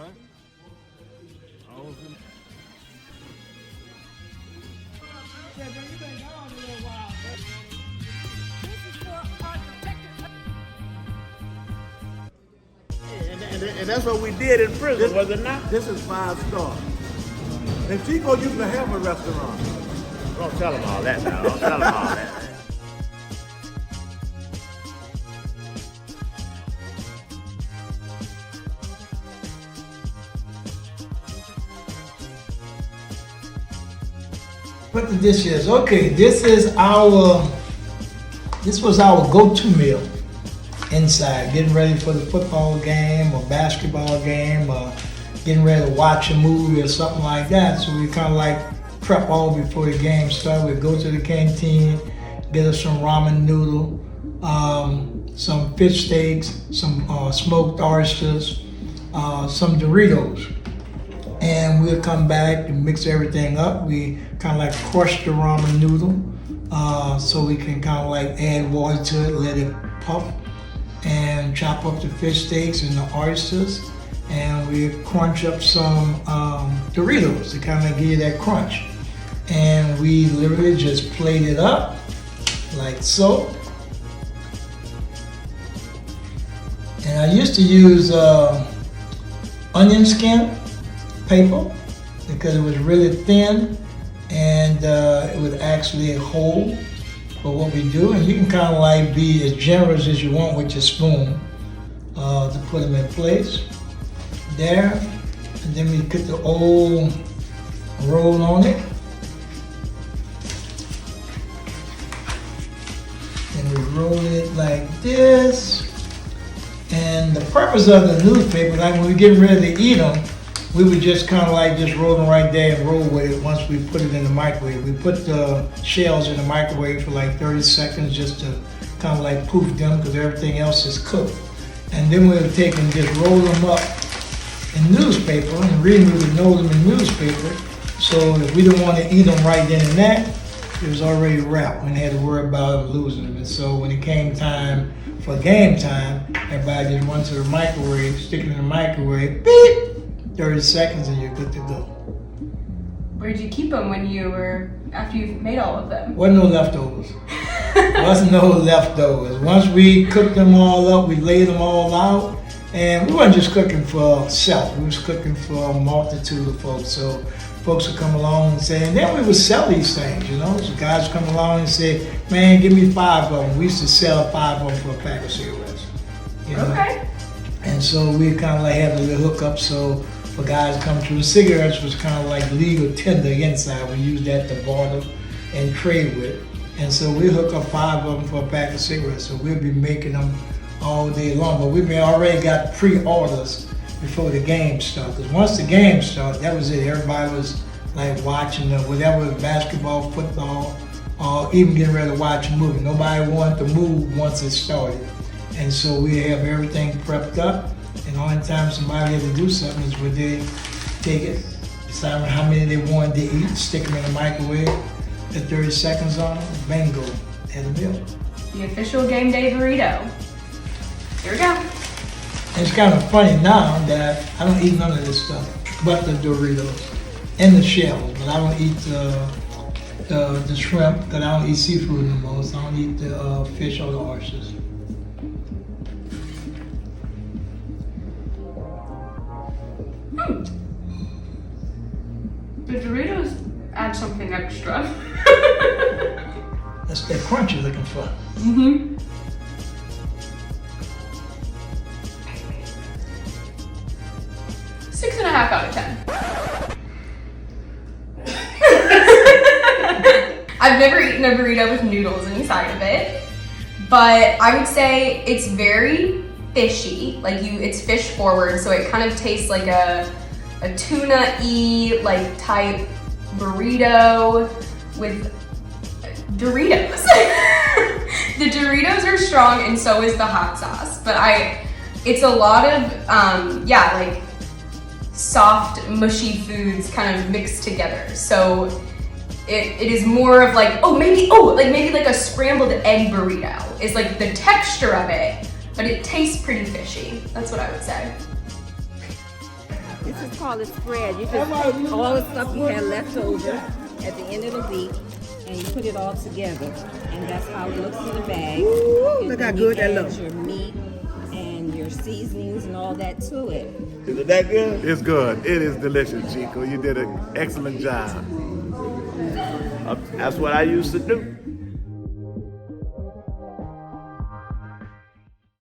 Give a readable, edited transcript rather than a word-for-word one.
right? And that's what we did in prison, was it not? This is 5 stars. And Chico used to have a restaurant. Don't tell them all that now. Don't tell them all that. What the dish is? Okay, this was our go-to meal inside, getting ready for the football game or basketball game or getting ready to watch a movie or something like that. So we kind of like prep all before the game started. We'd go to the canteen, get us some ramen noodle, some fish steaks, some smoked oysters, some Doritos. And we'll come back and mix everything up. We kind of like crush the ramen noodle so we can kind of like add water to it, let it puff, and chop up the fish steaks and the oysters. And we crunch up some Doritos to kind of give you that crunch. And we literally just plate it up like so. And I used to use onion skin paper because it was really thin and it would actually hold for what we do. And you can kind of like be as generous as you want with your spoon to put them in place there. And then we put the old roll on it. And we roll it like this. And the purpose of the newspaper, like when we get ready to eat them, we would just kind of like just roll them right there and roll with it once we put it in the microwave. We put the shells in the microwave for like 30 seconds just to kind of like poof them because everything else is cooked. And then we would take and just roll them up in newspaper, and reading we would know them in newspaper. So if we didn't want to eat them right then and there, it was already wrapped. We didn't have to worry about losing them. And so when it came time for game time, everybody just went to the microwave, stick it in the microwave, beep, 30 seconds and you're good to go. Where'd you keep them after you made all of them? Wasn't no leftovers. Wasn't no leftovers. Once we cooked them all up, we laid them all out, and we weren't just cooking for self, we was cooking for a multitude of folks. So folks would come along and say, and then we would sell these things, you know. So guys would come along and say, man, give me 5 of them. We used to sell 5 of them for a pack of cigarettes. You know? Okay. And so we kind of like had a little hookup, so for guys coming through, the cigarettes was kind of like legal tender inside. We used that to barter and trade with. And so we hook up 5 of them for a pack of cigarettes. So we'll be making them all day long. But we've already got pre-orders before the game started. Because once the game started, that was it. Everybody was like watching whatever, basketball, football, or even getting ready to watch a movie. Nobody wanted to move once it started. And so we have everything prepped up. And the only time somebody had to do something is when they take it, decide how many they wanted to eat, stick them in the microwave, put 30 seconds on them, bingo, had a meal. The official game day burrito. Here we go. And it's kind of funny now that I don't eat none of this stuff, but the Doritos and the shells. But I don't eat the shrimp, because I don't eat seafood no more, so I don't eat the fish or the oysters. The Doritos add something extra. That's that crunch you're looking for. Mm-hmm. Six and a half out of 10. I've never eaten a burrito with noodles inside of it, but I would say it's very fishy. It's fish forward, so it kind of tastes like a tuna-y type burrito with Doritos. The Doritos are strong, and so is the hot sauce. But it's a lot of soft, mushy foods kind of mixed together. So it is more of maybe like a scrambled egg burrito is like the texture of it, but it tastes pretty fishy. That's what I would say. This is called a spread. You just all the stuff you had left over at the end of the week, and you put it all together, and that's how it looks in the bag. Ooh, And look then how good you that add looks. your meat and your seasonings and all that to it. Is it that good? It's good. It is delicious, Chico. You did an excellent job. That's what I used to do.